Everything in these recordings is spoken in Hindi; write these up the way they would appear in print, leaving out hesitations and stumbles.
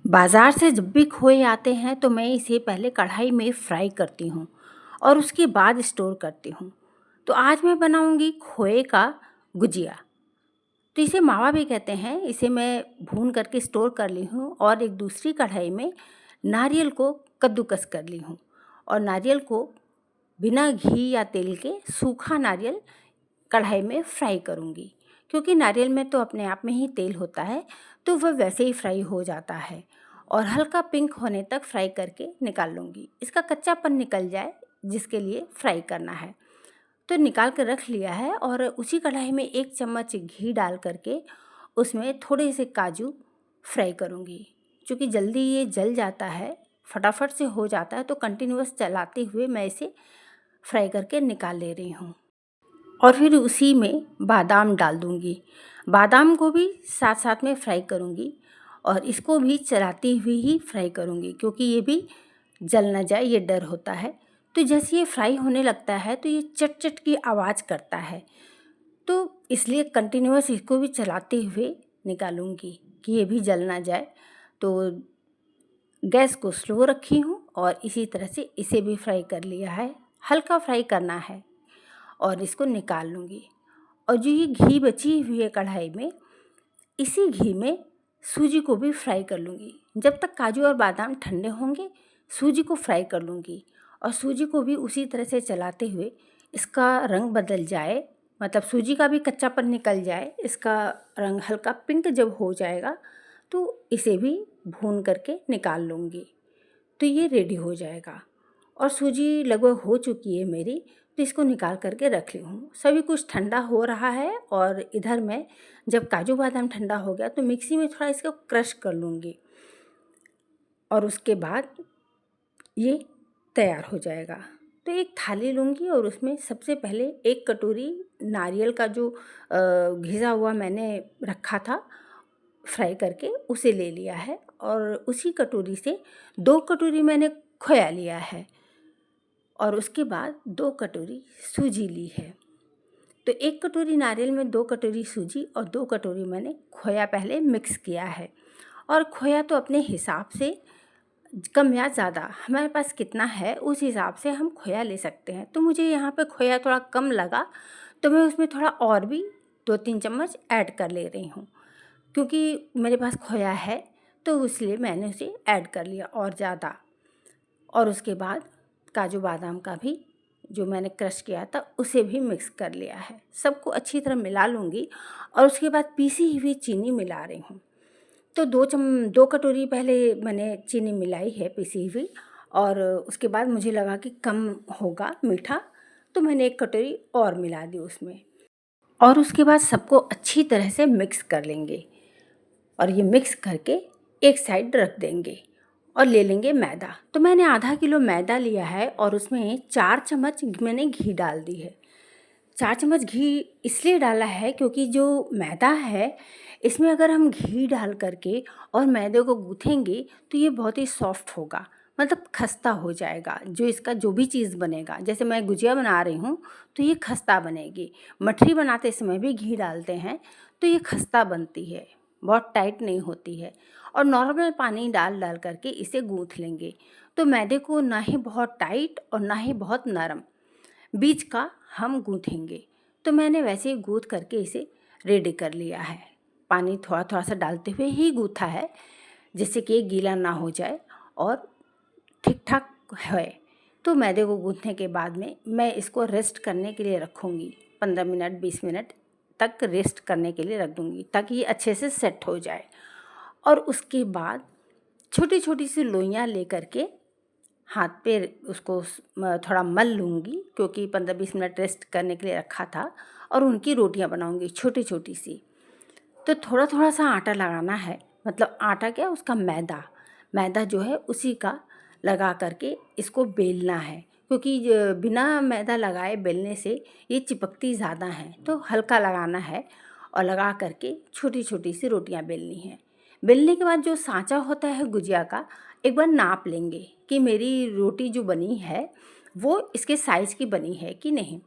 बाज़ार से जब भी खोए आते हैं तो मैं इसे पहले कढ़ाई में फ्राई करती हूँ और उसके बाद स्टोर करती हूँ। तो आज मैं बनाऊँगी खोए का गुजिया। तो इसे मावा भी कहते हैं। इसे मैं भून करके स्टोर कर ली हूँ और एक दूसरी कढ़ाई में नारियल को कद्दूकस कर ली हूँ और नारियल को बिना घी या तेल के सूखा नारियल कढ़ाई में फ्राई करूँगी, क्योंकि नारियल में तो अपने आप में ही तेल होता है, तो वह वैसे ही फ्राई हो जाता है और हल्का पिंक होने तक फ्राई करके निकाल लूँगी। इसका कच्चापन निकल जाए जिसके लिए फ्राई करना है। तो निकाल कर रख लिया है और उसी कढ़ाई में 1 चम्मच घी डाल करके उसमें थोड़े से काजू फ्राई करूँगी। चूँकि जल्दी ये जल जाता है, फटाफट से हो जाता है, तो कंटिन्यूअस चलाते हुए मैं इसे फ्राई करके निकाल ले रही हूँ। और फिर उसी में बादाम डाल दूँगी। बादाम को भी साथ-साथ में फ्राई करूँगी और इसको भी चलाते हुए ही फ्राई करूँगी, क्योंकि ये भी जल ना जाए ये डर होता है। तो जैसे ये फ्राई होने लगता है तो ये चट-चट की आवाज़ करता है। तो इसलिए कंटिन्यूअस इसको भी चलाते हुए निकालूँगी कि ये भी जल ना जाए। तो गैस को स्लो रखी हूँ और इसी तरह से इसे भी फ्राई कर लिया है। हल्का फ्राई करना है और इसको निकाल लूँगी। और जो ये घी बची हुई है कढ़ाई में, इसी घी में सूजी को भी फ्राई कर लूँगी। जब तक काजू और बादाम ठंडे होंगे, सूजी को फ्राई कर लूँगी और सूजी को भी उसी तरह से चलाते हुए इसका रंग बदल जाए, मतलब सूजी का भी कच्चापन निकल जाए, इसका रंग हल्का पिंक जब हो जाएगा तो इसे भी भून करके निकाल लूँगी। तो ये रेडी हो जाएगा और सूजी लगभग हो चुकी है मेरी, तो इसको निकाल करके रख ली हूँ। सभी कुछ ठंडा हो रहा है और इधर मैं जब काजू बादाम ठंडा हो गया तो मिक्सी में थोड़ा इसको क्रश कर लूँगी और उसके बाद ये तैयार हो जाएगा। तो एक थाली लूँगी और उसमें सबसे पहले 1 कटोरी नारियल का जो घिसा हुआ मैंने रखा था फ्राई करके, उसे ले लिया है और उसी कटोरी से 2 कटोरी मैंने खोया लिया है और उसके बाद 2 कटोरी सूजी ली है। तो 1 कटोरी नारियल में 2 कटोरी सूजी और 2 कटोरी मैंने खोया पहले मिक्स किया है। और खोया तो अपने हिसाब से कम या ज़्यादा हमारे पास कितना है उस हिसाब से हम खोया ले सकते हैं। तो मुझे यहाँ पे खोया थोड़ा कम लगा तो मैं उसमें थोड़ा और भी 2-3 चम्मच ऐड कर ले रही हूँ, क्योंकि मेरे पास खोया है तो इसलिए मैंने उसे ऐड कर लिया और ज़्यादा। और उसके बाद काजू बादाम का भी जो मैंने क्रश किया था उसे भी मिक्स कर लिया है। सबको अच्छी तरह मिला लूँगी और उसके बाद पीसी हुई चीनी मिला रही हूँ। तो 2 कटोरी पहले मैंने चीनी मिलाई है पीसी हुई और उसके बाद मुझे लगा कि कम होगा मीठा, तो मैंने 1 कटोरी और मिला दी उसमें। और उसके बाद सबको अच्छी तरह से मिक्स कर लेंगे और ये मिक्स करके एक साइड रख देंगे और ले लेंगे मैदा। तो मैंने आधा किलो मैदा लिया है और उसमें 4 चम्मच मैंने घी डाल दी है। 4 चम्मच घी इसलिए डाला है क्योंकि जो मैदा है इसमें अगर हम घी डाल करके और मैदे को गूँथेंगे तो ये बहुत ही सॉफ्ट होगा, मतलब खस्ता हो जाएगा। जो इसका जो भी चीज़ बनेगा, जैसे मैं गुजिया बना रही हूँ तो ये खस्ता बनेगी। मठरी बनाते समय भी घी डालते हैं तो ये खस्ता बनती है, बहुत टाइट नहीं होती है। और नॉर्मल पानी डाल डाल करके इसे गूँथ लेंगे। तो मैदे को ना ही बहुत टाइट और ना ही बहुत नरम, बीच का हम गूँथेंगे। तो मैंने वैसे ही गूँथ करके इसे रेडी कर लिया है। पानी थोड़ा-थोड़ा सा डालते हुए ही गूँथा है, जिससे कि ये गीला ना हो जाए और ठीक-ठाक है। तो मैदे को गूँथने के बाद में मैं इसको रेस्ट करने के लिए रखूँगी। 15 मिनट 20 मिनट तक रेस्ट करने के लिए रख दूँगी ताकि ये अच्छे से सेट हो जाए। और उसके बाद छोटी-छोटी सी लोइयाँ लेकर के हाथ पे उसको थोड़ा मल लूँगी, क्योंकि 15-20 मिनट रेस्ट करने के लिए रखा था, और उनकी रोटियां बनाऊँगी छोटी-छोटी सी। तो थोड़ा-थोड़ा सा आटा लगाना है, मतलब आटा क्या, उसका मैदा, मैदा जो है उसी का लगा करके इसको बेलना है, क्योंकि बिना मैदा लगाए बेलने से ये चिपकती ज़्यादा हैं। तो हल्का लगाना है और लगा करके छोटी-छोटी सी रोटियां बेलनी है। बेलने के बाद जो सांचा होता है गुजिया का, एक बार नाप लेंगे कि मेरी रोटी जो बनी है वो इसके साइज़ की बनी है कि नहीं।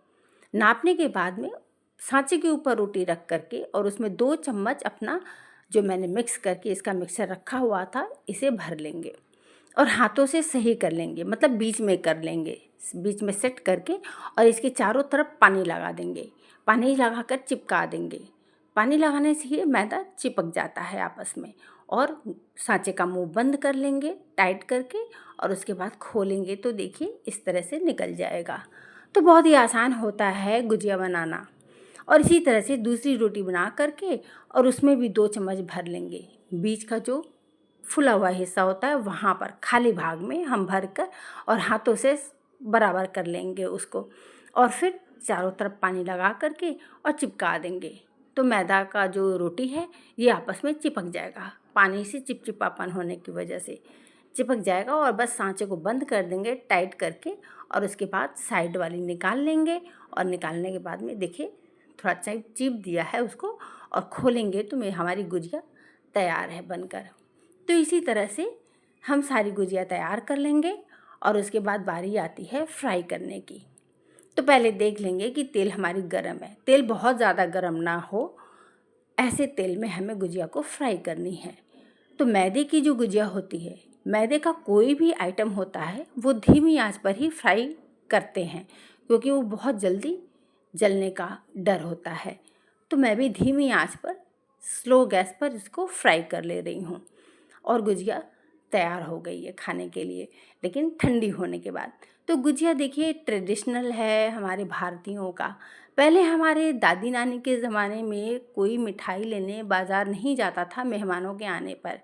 नापने के बाद में सांचे के ऊपर रोटी रख करके और उसमें 2 चम्मच अपना जो मैंने मिक्स करके इसका मिक्सचर रखा हुआ था इसे भर लेंगे और हाथों से सही कर लेंगे, मतलब बीच में कर लेंगे, बीच में सेट करके, और इसके चारों तरफ पानी लगा देंगे। पानी लगाकर चिपका देंगे। पानी लगाने से ये मैदा चिपक जाता है आपस में। और सांचे का मुंह बंद कर लेंगे टाइट करके, और उसके बाद खोलेंगे तो देखिए इस तरह से निकल जाएगा। तो बहुत ही आसान होता है गुजिया बनाना। और इसी तरह से दूसरी रोटी बना करके और उसमें भी 2 चम्मच भर लेंगे। बीच का जो फुला हुआ हिस्सा होता है वहाँ पर खाली भाग में हम भर कर और हाथों से बराबर कर लेंगे उसको, और फिर चारों तरफ पानी लगा करके और चिपका देंगे। तो मैदा का जो रोटी है ये आपस में चिपक जाएगा, पानी से चिपचिपापन होने की वजह से चिपक जाएगा। और बस सांचे को बंद कर देंगे टाइट करके, और उसके बाद साइड वाली निकाल लेंगे। और निकालने के बाद में देखिए थोड़ा चिप दिया है उसको, और खोलेंगे तो हमारी गुजिया तैयार है बनकर। तो इसी तरह से हम सारी गुजिया तैयार कर लेंगे। और उसके बाद बारी आती है फ्राई करने की। तो पहले देख लेंगे कि तेल हमारी गर्म है। तेल बहुत ज़्यादा गर्म ना हो, ऐसे तेल में हमें गुजिया को फ्राई करनी है। तो मैदे की जो गुजिया होती है, मैदे का कोई भी आइटम होता है वो धीमी आंच पर ही फ्राई करते हैं, क्योंकि वो बहुत जल्दी जलने का डर होता है। तो मैं भी धीमी आंच पर स्लो गैस पर इसको फ्राई कर ले रही हूँ। और गुजिया तैयार हो गई है खाने के लिए, लेकिन ठंडी होने के बाद। तो गुजिया देखिए ट्रेडिशनल है हमारे भारतीयों का। पहले हमारे दादी नानी के ज़माने में कोई मिठाई लेने बाज़ार नहीं जाता था मेहमानों के आने पर।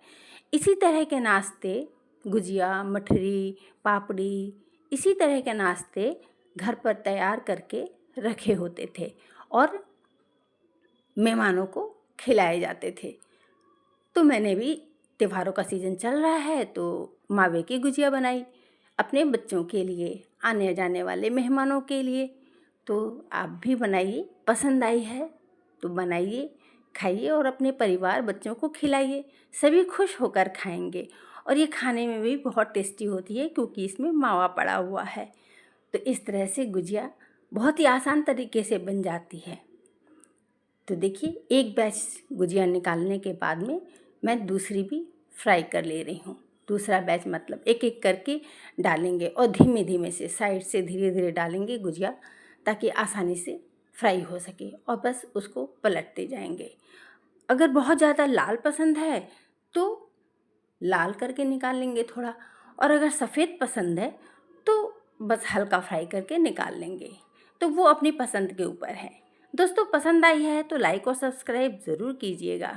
इसी तरह के नाश्ते, गुजिया, मठरी, पापड़ी, इसी तरह के नाश्ते घर पर तैयार करके रखे होते थे और मेहमानों को खिलाए जाते थे। तो मैंने भी, त्योहारों का सीज़न चल रहा है तो मावे की गुजिया बनाई अपने बच्चों के लिए, आने जाने वाले मेहमानों के लिए। तो आप भी बनाइए, पसंद आई है तो बनाइए, खाइए और अपने परिवार बच्चों को खिलाइए। सभी खुश होकर खाएंगे। और ये खाने में भी बहुत टेस्टी होती है क्योंकि इसमें मावा पड़ा हुआ है। तो इस तरह से गुजिया बहुत ही आसान तरीके से बन जाती है। तो देखिए एक बैच गुजिया निकालने के बाद में मैं दूसरी भी फ्राई कर ले रही हूँ। दूसरा बैच मतलब एक एक करके डालेंगे और धीमे धीमे से साइड से धीरे धीरे डालेंगे गुजिया, ताकि आसानी से फ्राई हो सके। और बस उसको पलटते जाएंगे। अगर बहुत ज़्यादा लाल पसंद है तो लाल करके निकाल लेंगे थोड़ा, और अगर सफ़ेद पसंद है तो बस हल्का फ्राई करके निकाल लेंगे। तो वो अपनी पसंद के ऊपर है। दोस्तों पसंद आई है तो लाइक और सब्सक्राइब ज़रूर कीजिएगा।